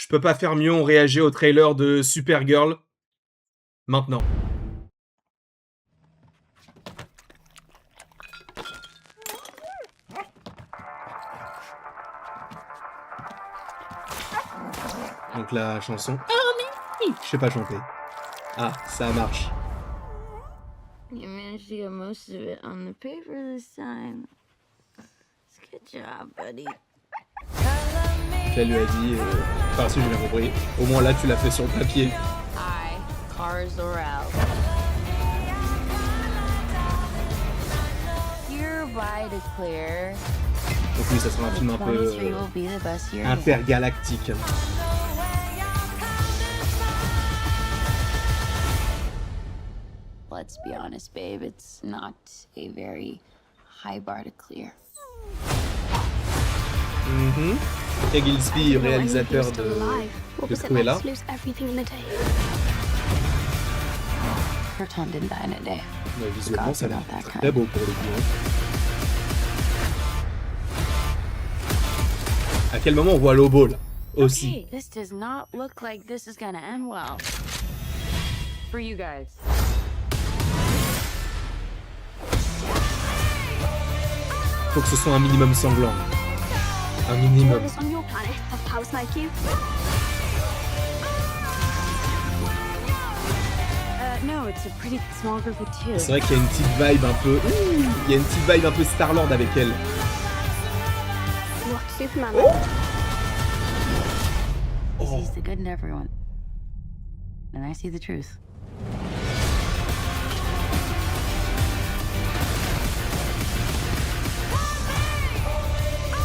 Je peux pas faire mieux, on réagit au trailer de Supergirl, maintenant. Donc la chanson... Je sais pas chanter. Ah, ça marche. You managed to get most of it on the paper this time. Good job, buddy. Elle lui a dit... Enfin, si j'ai bien compris. Au moins là, tu l'as fait sur le papier. Hi, Kara Zor-El. Hereby declare. Donc oui, ça sera un film un peu 23 will be the best year yet. intergalactique. Let's be honest, babe, it's not a very high bar to clear. Craig Gillespie, réalisateur de Cruella. Krypton didn't die in a day. Ouais, visuellement, ça a l'air très beau pour le coup. Hein. À quel moment on voit Lobo là aussi? Okay, this does not look like this is gonna end well. For you guys. Faut que ce soit un minimum sanglant. Un minimum. No, it's a pretty small group of two. C'est vrai qu'il y a une petite vibe un peu... Il y a une petite vibe un peu Star-Lord avec elle. He sees the good in everyone. And I see the truth.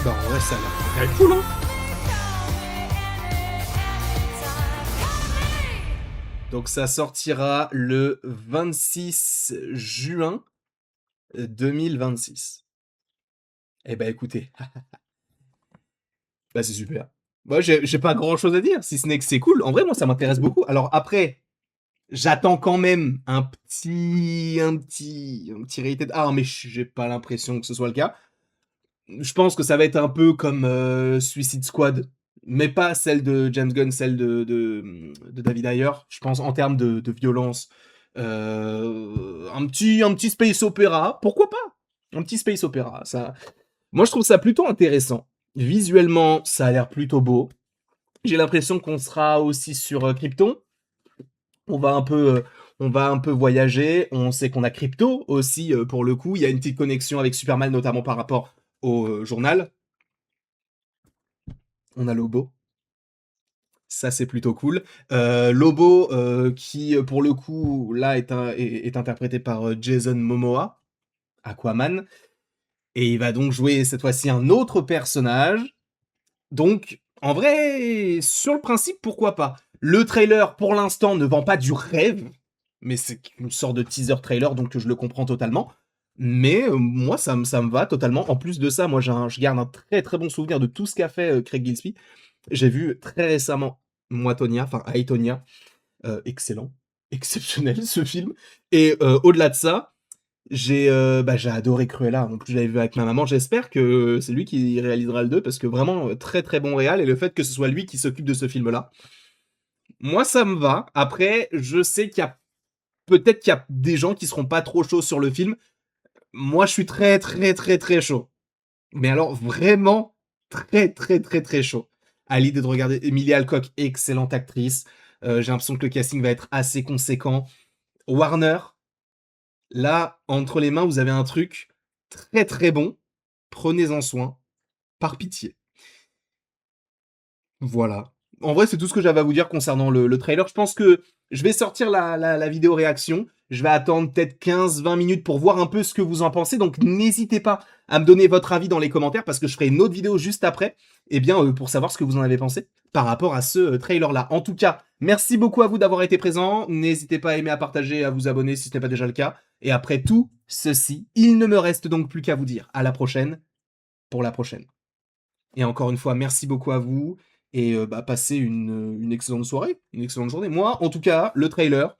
Bah en vrai, ça a l'air très cool, hein. Donc ça sortira le 26 juin 2026. Eh ben écoutez, bah c'est super. Moi j'ai pas grand chose à dire, si ce n'est que c'est cool. En vrai, moi ça m'intéresse beaucoup. Alors après, j'attends quand même un petit rated R, mais j'ai pas l'impression que ce soit le cas. Je pense que ça va être un peu comme Suicide Squad, mais pas celle de James Gunn, celle de David Ayer. Je pense en termes de violence, un petit space opéra, pourquoi pas? Un petit space opéra, ça. Moi, je trouve ça plutôt intéressant. Visuellement, ça a l'air plutôt beau. J'ai l'impression qu'on sera aussi sur Krypton. On va un peu voyager. On sait qu'on a Crypto aussi, pour le coup. Il y a une petite connexion avec Superman, notamment par rapport au journal. On a Lobo. Ça, c'est plutôt cool. Lobo, qui, pour le coup, là, est interprété par Jason Momoa, Aquaman. Et il va donc jouer, cette fois-ci, un autre personnage. Donc, en vrai, sur le principe, pourquoi pas? Le trailer, pour l'instant, ne vend pas du rêve. Mais c'est une sorte de teaser trailer, donc je le comprends totalement. Mais moi, ça me va totalement. En plus de ça, moi, je garde un très très bon souvenir de tout ce qu'a fait Craig Gillespie. J'ai vu très récemment Aitonia. Excellent. Exceptionnel, ce film. Et au-delà de ça, j'ai adoré Cruella. En plus, je l'avais vu avec ma maman. J'espère que c'est lui qui réalisera le 2, parce que vraiment, très très bon réal. Et le fait que ce soit lui qui s'occupe de ce film-là, moi, ça me va. Après, je sais peut-être qu'il y a des gens qui seront pas trop chauds sur le film. Moi, je suis très très très très chaud. Mais alors, vraiment, très très très très chaud. À l'idée de regarder Emilia Alcock, excellente actrice. J'ai l'impression que le casting va être assez conséquent. Warner, là, entre les mains, vous avez un truc très très bon. Prenez-en soin, par pitié. Voilà. En vrai, c'est tout ce que j'avais à vous dire concernant le trailer. Je pense que je vais sortir la vidéo réaction. Je vais attendre peut-être 15-20 minutes pour voir un peu ce que vous en pensez. Donc, n'hésitez pas à me donner votre avis dans les commentaires, parce que je ferai une autre vidéo juste après, pour savoir ce que vous en avez pensé par rapport à ce trailer-là. En tout cas, merci beaucoup à vous d'avoir été présents. N'hésitez pas à aimer, à partager, à vous abonner si ce n'est pas déjà le cas. Et après tout ceci, il ne me reste donc plus qu'à vous dire à la prochaine pour la prochaine. Et encore une fois, merci beaucoup à vous. Et passez une excellente soirée, une excellente journée. Moi, en tout cas, le trailer,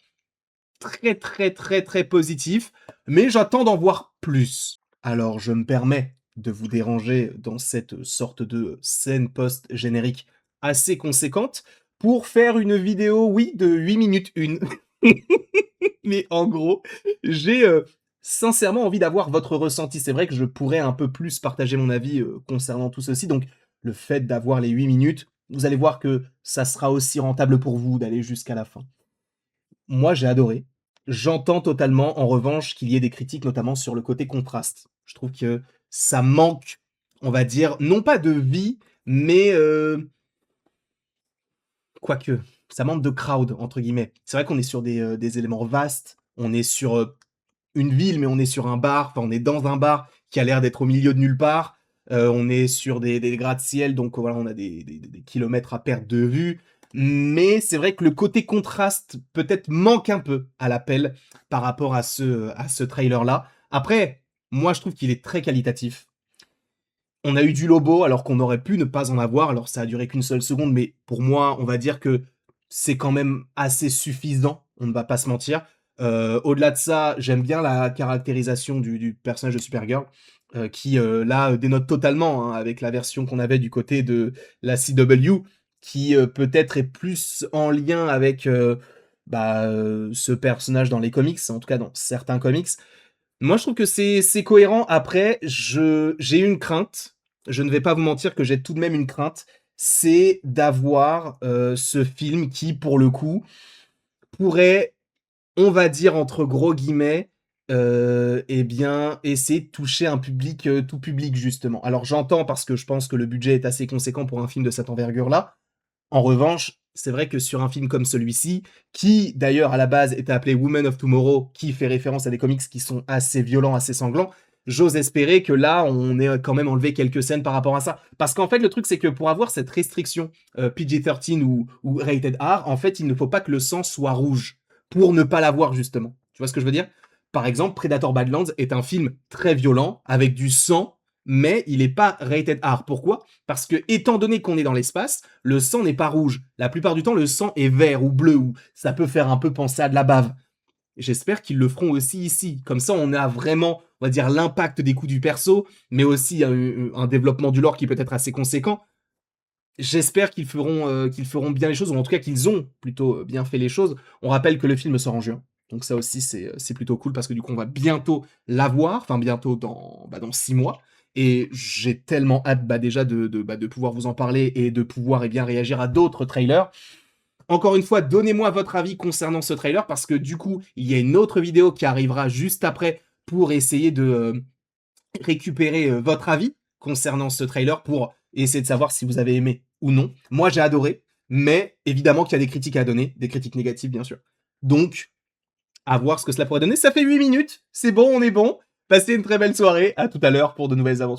très très très très positif, mais j'attends d'en voir plus. Alors, je me permets de vous déranger dans cette sorte de scène post-générique assez conséquente pour faire une vidéo, oui, de 8 minutes une. Mais en gros, j'ai, sincèrement envie d'avoir votre ressenti. C'est vrai que je pourrais un peu plus partager mon avis, concernant tout ceci, donc le fait d'avoir les 8 minutes, vous allez voir que ça sera aussi rentable pour vous d'aller jusqu'à la fin. Moi, j'ai adoré. J'entends totalement, en revanche, qu'il y ait des critiques, notamment sur le côté contraste. Je trouve que ça manque, on va dire, non pas de vie, mais quoique, ça manque de «crowd» entre guillemets. C'est vrai qu'on est sur des éléments vastes, on est sur, une ville, mais on est sur un bar, enfin on est dans un bar qui a l'air d'être au milieu de nulle part. On est sur des gratte-ciel, donc voilà, on a des kilomètres à perte de vue. Mais c'est vrai que le côté contraste peut-être manque un peu à l'appel par rapport à ce trailer-là. Après, moi je trouve qu'il est très qualitatif. On a eu du Lobo alors qu'on aurait pu ne pas en avoir. Alors ça a duré qu'une seule seconde, mais pour moi, on va dire que c'est quand même assez suffisant, on ne va pas se mentir. Au-delà de ça, j'aime bien la caractérisation du personnage de Supergirl, qui, là, dénote totalement, hein, avec la version qu'on avait du côté de la CW, qui, peut-être est plus en lien avec, ce personnage dans les comics, en tout cas dans certains comics. Moi, je trouve que c'est cohérent. Après, je j'ai une crainte, je ne vais pas vous mentir que j'ai tout de même une crainte, c'est d'avoir, ce film qui, pour le coup, pourrait, on va dire entre gros guillemets, et bien, essayer de toucher un public, tout public justement. Alors j'entends parce que je pense que le budget est assez conséquent pour un film de cette envergure-là. En revanche, c'est vrai que sur un film comme celui-ci, qui d'ailleurs à la base était appelé Women of Tomorrow, qui fait référence à des comics qui sont assez violents, assez sanglants, j'ose espérer que là, on ait quand même enlevé quelques scènes par rapport à ça. Parce qu'en fait, le truc, c'est que pour avoir cette restriction PG-13 ou Rated R, en fait, il ne faut pas que le sang soit rouge pour ne pas l'avoir justement. Tu vois ce que je veux dire? Par exemple, Predator Badlands est un film très violent, avec du sang, mais il n'est pas rated R. Pourquoi? Parce que, étant donné qu'on est dans l'espace, le sang n'est pas rouge. La plupart du temps, le sang est vert ou bleu, ou ça peut faire un peu penser à de la bave. J'espère qu'ils le feront aussi ici. Comme ça, on a vraiment, on va dire, l'impact des coups du perso, mais aussi un développement du lore qui peut être assez conséquent. J'espère qu'ils feront bien les choses, ou en tout cas qu'ils ont plutôt bien fait les choses. On rappelle que le film sort en juin. Donc ça aussi, c'est plutôt cool parce que du coup, on va bientôt l'avoir, enfin bientôt dans 6 mois. Et j'ai tellement hâte déjà de pouvoir vous en parler et de pouvoir bien réagir à d'autres trailers. Encore une fois, donnez-moi votre avis concernant ce trailer parce que du coup, il y a une autre vidéo qui arrivera juste après pour essayer de récupérer votre avis concernant ce trailer pour essayer de savoir si vous avez aimé ou non. Moi, j'ai adoré, mais évidemment qu'il y a des critiques à donner, des critiques négatives, bien sûr. Donc, à voir ce que cela pourrait donner. Ça fait 8 minutes, c'est bon, on est bon. Passez une très belle soirée, à tout à l'heure pour de nouvelles aventures.